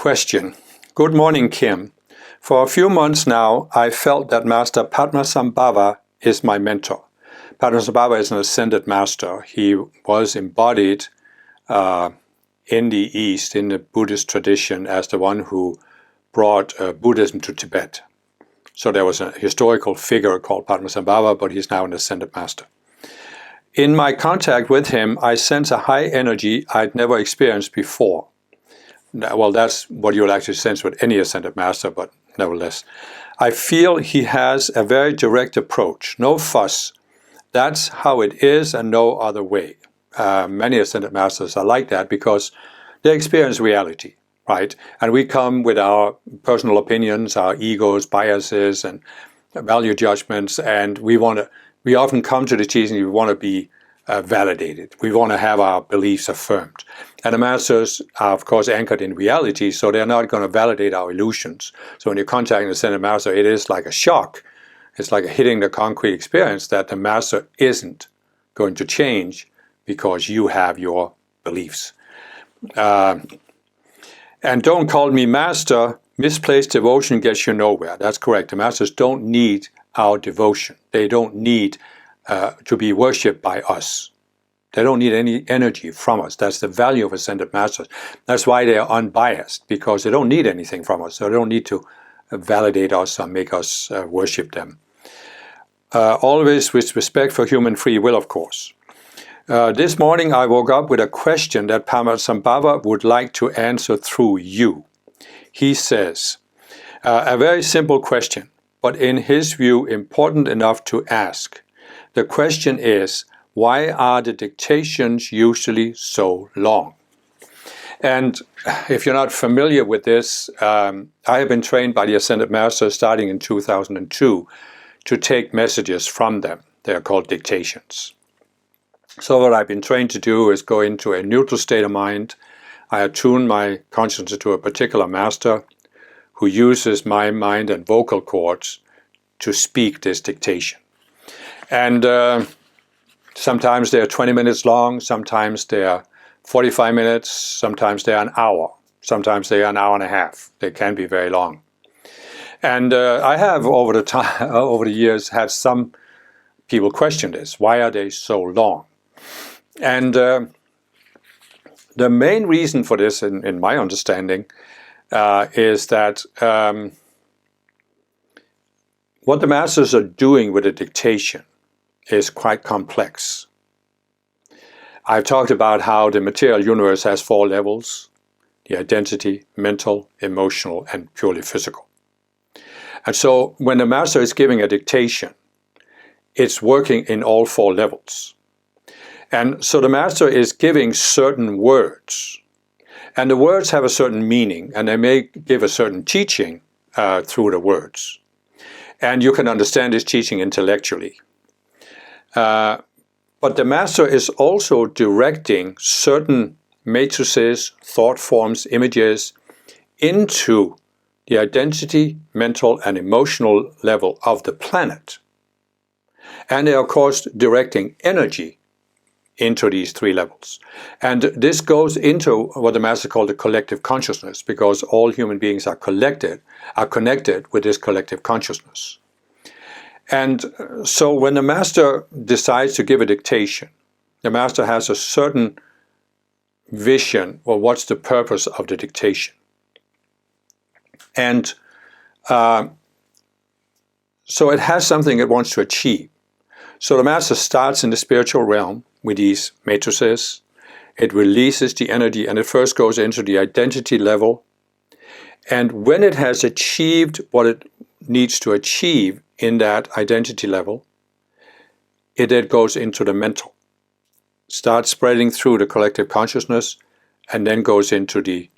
Question. Good morning, Kim. For a few months now, I felt that Master Padmasambhava is my mentor. Padmasambhava is an ascended master. He was embodied in the East, in the Buddhist tradition, as the one who brought Buddhism to Tibet. So there was a historical figure called Padmasambhava, but he's now an ascended master. In my contact with him, I sense a high energy I'd never experienced before. Well, that's what you'll actually sense with any ascended master, but nevertheless. I feel he has a very direct approach, no fuss. That's how it is and no other way. Many ascended masters are like that because they experience reality, right? And we come with our personal opinions, our egos, biases, and value judgments, and we often come to the teaching, we want to be validated. We want to have our beliefs affirmed. And the masters are, of course, anchored in reality, so they're not going to validate our illusions. So when you're contacting the ascended master, it is like a shock. It's like hitting the concrete experience that the master isn't going to change because you have your beliefs. And don't call me master. Misplaced devotion gets you nowhere. That's correct. The masters don't need our devotion. They don't need to be worshipped by us. They don't need any energy from us. That's the value of ascended masters. That's why they are unbiased, because they don't need anything from us. So they don't need to validate us or make us worship them. Always with respect for human free will, of course. This morning I woke up with a question that Padmasambhava would like to answer through you. He says, a very simple question, but in his view important enough to ask. The question is, why are the dictations usually so long? And if you're not familiar with this, I have been trained by the Ascended Masters starting in 2002 to take messages from them. They are called dictations. So what I've been trained to do is go into a neutral state of mind. I attune my consciousness to a particular master who uses my mind and vocal cords to speak this dictation. And sometimes they're 20 minutes long, sometimes they're 45 minutes, sometimes they're an hour, sometimes they're an hour and a half. They can be very long. And I have over the years had some people question this. Why are they so long? And the main reason for this, in my understanding, is that what the masters are doing with the dictation is quite complex. I've talked about how the material universe has 4 levels: the identity, mental, emotional, and purely physical. And so when the master is giving a dictation, it's working in all 4 levels. And so the master is giving certain words, and the words have a certain meaning, and they may give a certain teaching through the words. And you can understand this teaching intellectually. But the master is also directing certain matrices, thought forms, images into the identity, mental, and emotional level of the planet. And they are, of course, directing energy into these 3 levels. And this goes into what the master called the collective consciousness, because all human beings are connected with this collective consciousness. And so when the master decides to give a dictation, the master has a certain vision, well, what's the purpose of the dictation? And so it has something it wants to achieve. So the master starts in the spiritual realm with these matrices. It releases the energy, and it first goes into the identity level. And when it has achieved what it needs to achieve in that identity level, it then goes into the mental, starts spreading through the collective consciousness, and then goes into the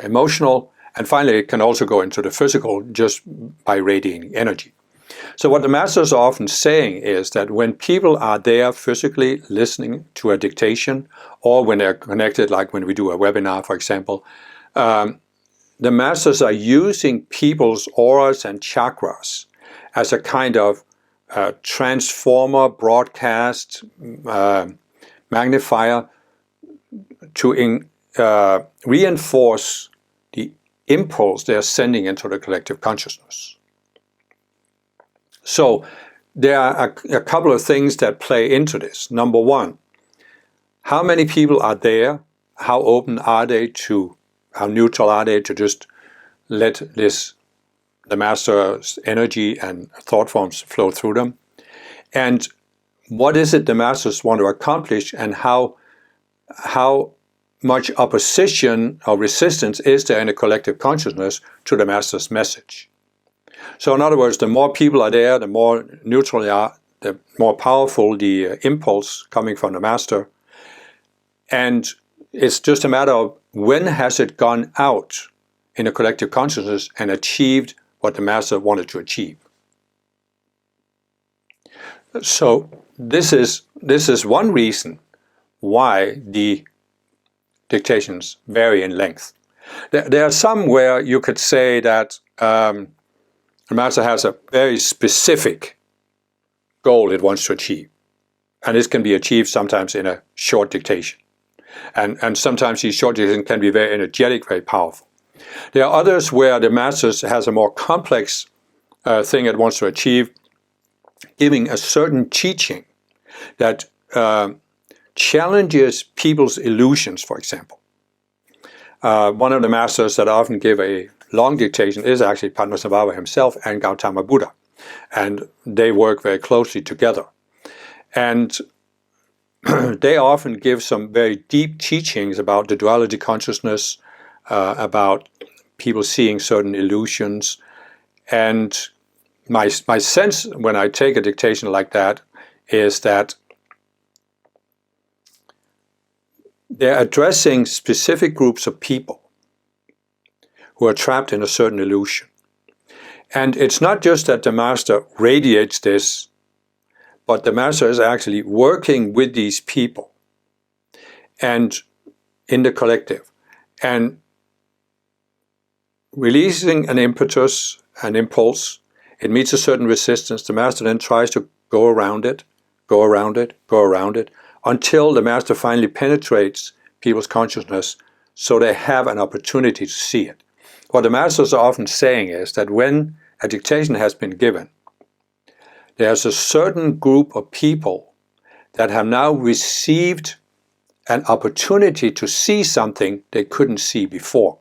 emotional, and finally it can also go into the physical just by radiating energy. So what the masters are often saying is that when people are there physically listening to a dictation, or when they're connected, like when we do a webinar, for example, the masters are using people's auras and chakras as a kind of transformer, broadcast, magnifier to reinforce the impulse they are sending into the collective consciousness. So there are a couple of things that play into this. Number one, how many people are there? How open are they to, how neutral are they to just let the Master's energy and thought forms flow through them? And what is it the Masters want to accomplish, and how much opposition or resistance is there in the collective consciousness to the Master's message? So in other words, the more people are there, the more neutral they are, the more powerful the impulse coming from the Master. And it's just a matter of when has it gone out in the collective consciousness and achieved what the Master wanted to achieve. So this is one reason why the dictations vary in length. There are some where you could say that the Master has a very specific goal it wants to achieve. And this can be achieved sometimes in a short dictation. And sometimes these short dictations can be very energetic, very powerful. There are others where the Master has a more complex thing it wants to achieve, giving a certain teaching that challenges people's illusions, for example. One of the Masters that often give a long dictation is actually Padmasambhava himself and Gautama Buddha. And they work very closely together. And they often give some very deep teachings about the duality consciousness, about people seeing certain illusions. And my sense when I take a dictation like that is that they're addressing specific groups of people who are trapped in a certain illusion. And it's not just that the Master radiates this, but the Master is actually working with these people and in the collective and releasing an impetus, an impulse. It meets a certain resistance. The Master then tries to go around it, go around it, go around it, until the Master finally penetrates people's consciousness so they have an opportunity to see it. What the Masters are often saying is that when a dictation has been given, there's a certain group of people that have now received an opportunity to see something they couldn't see before.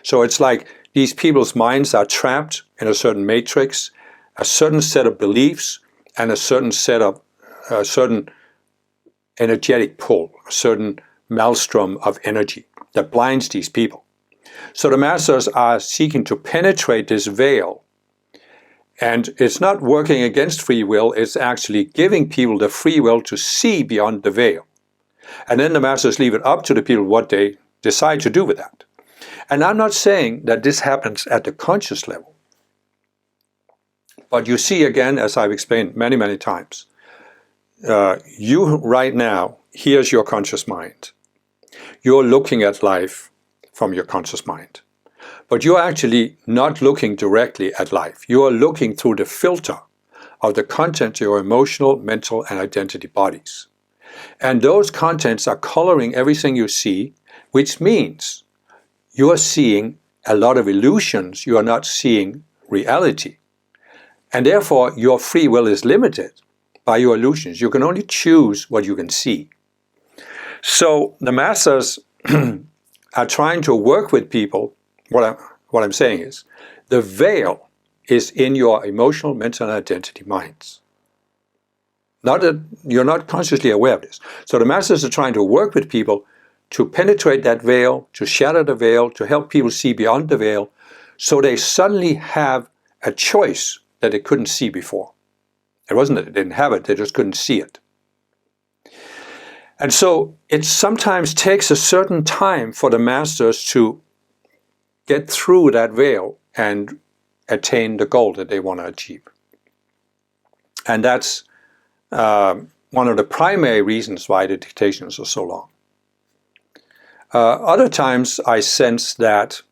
So it's like these people's minds are trapped in a certain matrix, a certain set of beliefs, and a certain energetic pull, a certain maelstrom of energy that blinds these people. So the Masters are seeking to penetrate this veil. And it's not working against free will, it's actually giving people the free will to see beyond the veil. And then the Masters leave it up to the people what they decide to do with that. And I'm not saying that this happens at the conscious level. But you see again, as I've explained many, many times, you right now, here's your conscious mind. You're looking at life from your conscious mind. But you're actually not looking directly at life. You are looking through the filter of the content of your emotional, mental, and identity bodies. And those contents are coloring everything you see, which means you are seeing a lot of illusions. You are not seeing reality. And therefore, your free will is limited by your illusions. You can only choose what you can see. So the Masters are trying to work with people. What I'm saying is, the veil is in your emotional, mental, and identity minds. Not that you're not consciously aware of this. So the Masters are trying to work with people to penetrate that veil, to shatter the veil, to help people see beyond the veil, so they suddenly have a choice that they couldn't see before. It wasn't that they didn't have it, they just couldn't see it. And so it sometimes takes a certain time for the Masters to get through that veil and attain the goal that they want to achieve. And that's one of the primary reasons why the dictations are so long. Other times I sense that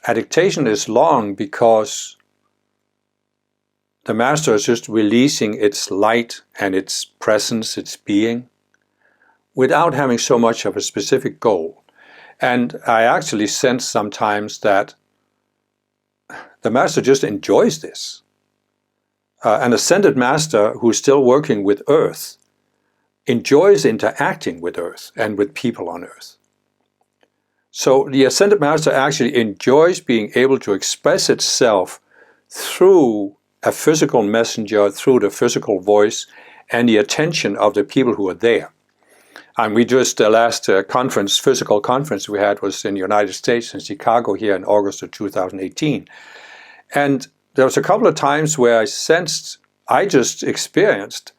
a dictation is long because the Master is just releasing its light and its presence, its being, without having so much of a specific goal. And I actually sense sometimes that the Master just enjoys this. An ascended Master who's still working with Earth enjoys interacting with Earth and with people on Earth. So the Ascended Master actually enjoys being able to express itself through a physical messenger, through the physical voice, and the attention of the people who are there. And we just, the last physical conference we had was in the United States, in Chicago here in August of 2018. And there was a couple of times where I just experienced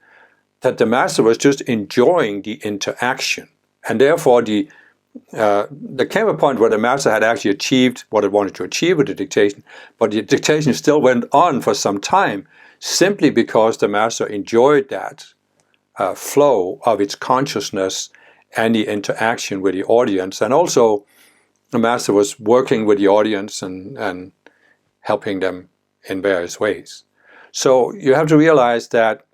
that the Master was just enjoying the interaction. And therefore there came a point where the Master had actually achieved what it wanted to achieve with the dictation, but the dictation still went on for some time, simply because the Master enjoyed that flow of its consciousness and the interaction with the audience. And also the Master was working with the audience and helping them in various ways. So you have to realize that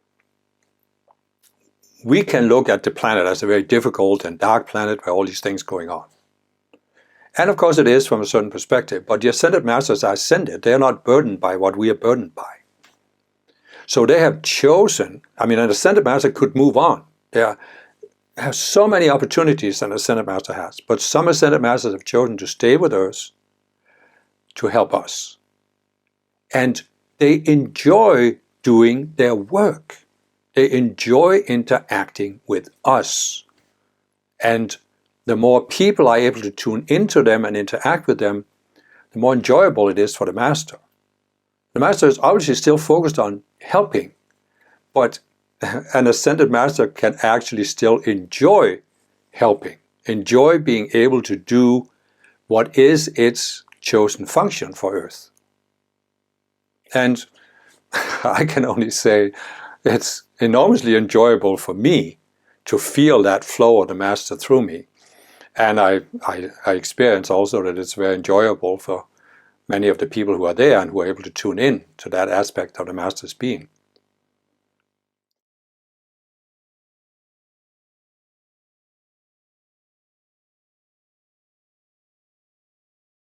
we can look at the planet as a very difficult and dark planet with all these things going on. And of course it is from a certain perspective, but the Ascended Masters are ascended. They are not burdened by what we are burdened by. So they have chosen, an Ascended Master could move on. There are so many opportunities an Ascended Master has, but some Ascended Masters have chosen to stay with us to help us. And they enjoy doing their work. They enjoy interacting with us. And the more people are able to tune into them and interact with them, the more enjoyable it is for the Master. The Master is obviously still focused on helping, but an Ascended Master can actually still enjoy helping, enjoy being able to do what is its chosen function for Earth. And I can only say it's enormously enjoyable for me to feel that flow of the Master through me. And I experience also that it's very enjoyable for many of the people who are there and who are able to tune in to that aspect of the Master's being.